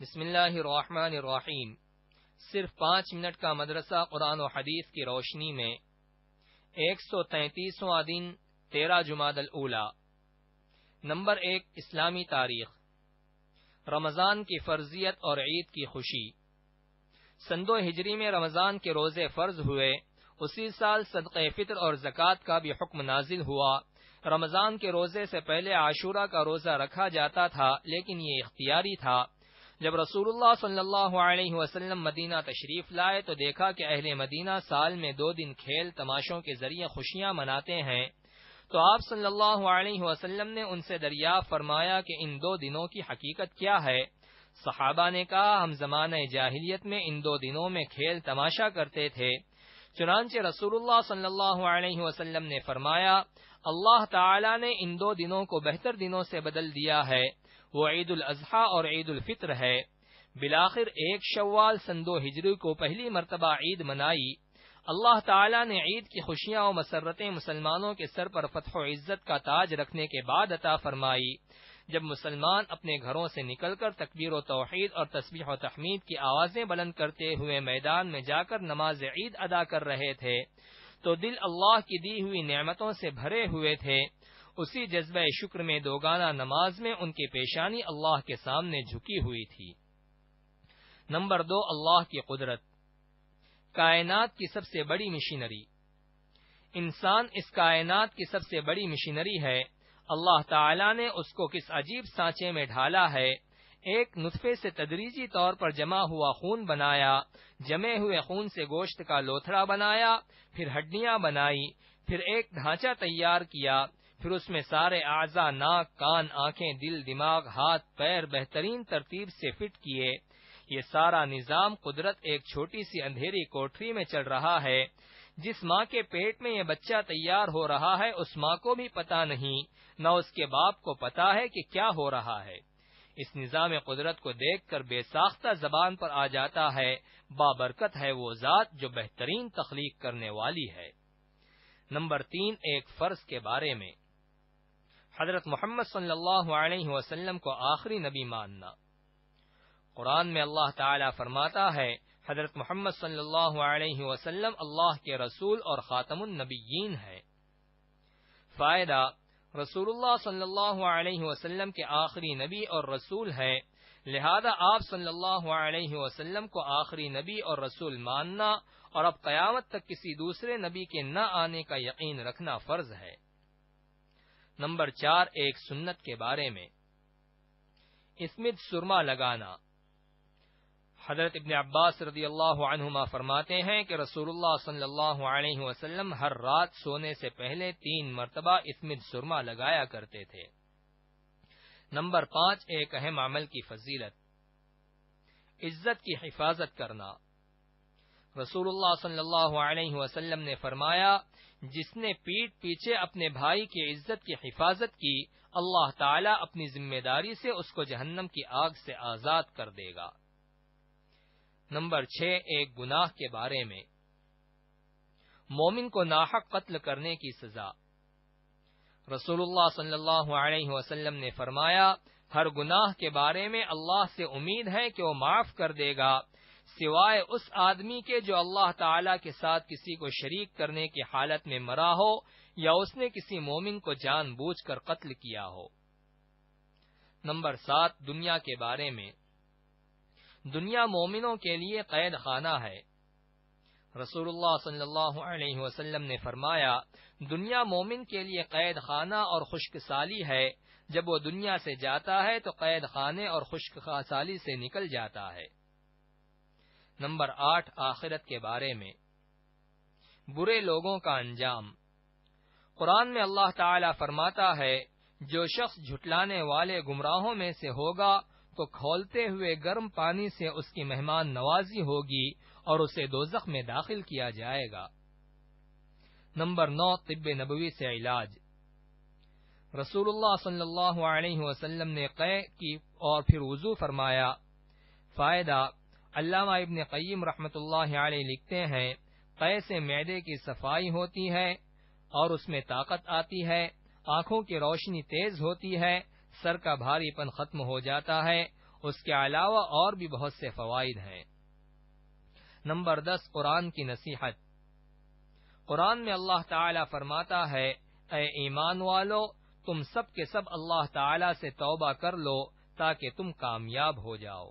بسم اللہ الرحمن الرحیم۔ صرف 5 منٹ کا مدرسہ قرآن و حدیث کی روشنی میں 133واں دن 13 جمادی الاولیٰ۔ نمبر 1، اسلامی تاریخ۔ رمضان کی فرضیت اور عید کی خوشی۔ سن 2 ہجری میں رمضان کے روزے فرض ہوئے، اسی سال صدقہ فطر اور زکوٰۃ کا بھی حکم نازل ہوا۔ رمضان کے روزے سے پہلے عاشورہ کا روزہ رکھا جاتا تھا، لیکن یہ اختیاری تھا۔ جب رسول اللہ صلی اللہ علیہ وسلم مدینہ تشریف لائے تو دیکھا کہ اہل مدینہ سال میں 2 دن کھیل تماشوں کے ذریعے خوشیاں مناتے ہیں، تو آپ صلی اللہ علیہ وسلم نے ان سے دریافت فرمایا کہ ان 2 دنوں کی حقیقت کیا ہے؟ صحابہ نے کہا، ہم زمانہ جاہلیت میں ان 2 دنوں میں کھیل تماشا کرتے تھے۔ چنانچہ رسول اللہ صلی اللہ علیہ وسلم نے فرمایا، اللہ تعالی نے ان 2 دنوں کو بہتر دنوں سے بدل دیا ہے، وہ عید الاضحیٰ اور عید الفطر ہے۔ بالآخر 1 شوال سن 2 ہجری کو پہلی مرتبہ عید منائی۔ اللہ تعالی نے عید کی خوشیاں و مسرتیں مسلمانوں کے سر پر فتح و عزت کا تاج رکھنے کے بعد عطا فرمائی۔ جب مسلمان اپنے گھروں سے نکل کر تکبیر و توحید اور تسبیح و تحمید کی آوازیں بلند کرتے ہوئے میدان میں جا کر نماز عید ادا کر رہے تھے تو دل اللہ کی دی ہوئی نعمتوں سے بھرے ہوئے تھے۔ اسی جذبہ شکر میں دوگانہ نماز میں ان کی پیشانی اللہ کے سامنے جھکی ہوئی تھی۔ نمبر 2، اللہ کی قدرت۔ کائنات کی سب سے بڑی مشینری۔ انسان اس کائنات کی سب سے بڑی مشینری ہے۔ اللہ تعالی نے اس کو کس عجیب سانچے میں ڈھالا ہے۔ ایک نطفے سے تدریجی طور پر جمع ہوا خون بنایا، جمے ہوئے خون سے گوشت کا لوتھڑا بنایا، پھر ہڈیاں بنائی، پھر ایک ڈھانچہ تیار کیا، پھر اس میں سارے اعضاء، ناک، کان، آنکھیں، دل، دماغ، ہاتھ، پیر بہترین ترتیب سے فٹ کیے۔ یہ سارا نظام قدرت ایک چھوٹی سی اندھیری کوٹری میں چل رہا ہے۔ جس ماں کے پیٹ میں یہ بچہ تیار ہو رہا ہے، اس ماں کو بھی پتہ نہیں، نہ اس کے باپ کو پتہ ہے کہ کیا ہو رہا ہے۔ اس نظام قدرت کو دیکھ کر بے ساختہ زبان پر آ جاتا ہے، بابرکت ہے وہ ذات جو بہترین تخلیق کرنے والی ہے۔ نمبر 3، ایک فرض کے بارے میں۔ حضرت محمد صلی اللہ علیہ وسلم کو آخری نبی ماننا۔ قرآن میں اللہ تعالی فرماتا ہے، حضرت محمد صلی اللہ علیہ وسلم اللہ کے رسول اور خاتم النبیین ہے۔ فائدہ: رسول اللہ صلی اللہ علیہ وسلم کے آخری نبی اور رسول ہے، لہذا آپ صلی اللہ علیہ وسلم کو آخری نبی اور رسول ماننا اور اب قیامت تک کسی دوسرے نبی کے نہ آنے کا یقین رکھنا فرض ہے۔ نمبر 4، ایک سنت کے بارے میں۔ اسمد سرما لگانا۔ حضرت ابن عباس رضی اللہ عنہما فرماتے ہیں کہ رسول اللہ صلی اللہ علیہ وسلم ہر رات سونے سے پہلے 3 مرتبہ اسمد سرما لگایا کرتے تھے۔ نمبر 5، ایک اہم عمل کی فضیلت۔ عزت کی حفاظت کرنا۔ رسول اللہ صلی اللہ علیہ وسلم نے فرمایا، جس نے پیٹھ پیچھے اپنے بھائی کی عزت کی حفاظت کی، اللہ تعالی اپنی ذمہ داری سے اس کو جہنم کی آگ سے آزاد کر دے گا۔ نمبر 6، ایک گناہ کے بارے میں۔ مومن کو ناحق قتل کرنے کی سزا۔ رسول اللہ صلی اللہ علیہ وسلم نے فرمایا، ہر گناہ کے بارے میں اللہ سے امید ہے کہ وہ معاف کر دے گا، سوائے اس آدمی کے جو اللہ تعالی کے ساتھ کسی کو شریک کرنے کی حالت میں مرا ہو یا اس نے کسی مومن کو جان بوجھ کر قتل کیا ہو۔ نمبر 7، دنیا کے بارے میں۔ دنیا مومنوں کے لیے قید خانہ ہے۔ رسول اللہ صلی اللہ علیہ وسلم نے فرمایا، دنیا مومن کے لیے قید خانہ اور خشک سالی ہے۔ جب وہ دنیا سے جاتا ہے تو قید خانے اور خشک سالی سے نکل جاتا ہے۔ نمبر 8، آخرت کے بارے میں۔ برے لوگوں کا انجام۔ قرآن میں اللہ تعالی فرماتا ہے، جو شخص جھٹلانے والے گمراہوں میں سے ہوگا تو کھولتے ہوئے گرم پانی سے اس کی مہمان نوازی ہوگی اور اسے دوزخ میں داخل کیا جائے گا۔ نمبر 9، طب نبوی سے علاج۔ رسول اللہ صلی اللہ علیہ وسلم نے قے کی اور پھر وضو فرمایا۔ فائدہ: علامہ ابن قیم رحمۃ اللہ علیہ لکھتے ہیں، قے سے معدے کی صفائی ہوتی ہے اور اس میں طاقت آتی ہے، آنکھوں کی روشنی تیز ہوتی ہے، سر کا بھاری پن ختم ہو جاتا ہے، اس کے علاوہ اور بھی بہت سے فوائد ہیں۔ نمبر 10، قرآن کی نصیحت۔ قرآن میں اللہ تعالی فرماتا ہے، اے ایمان والو، تم سب کے سب اللہ تعالی سے توبہ کر لو تاکہ تم کامیاب ہو جاؤ۔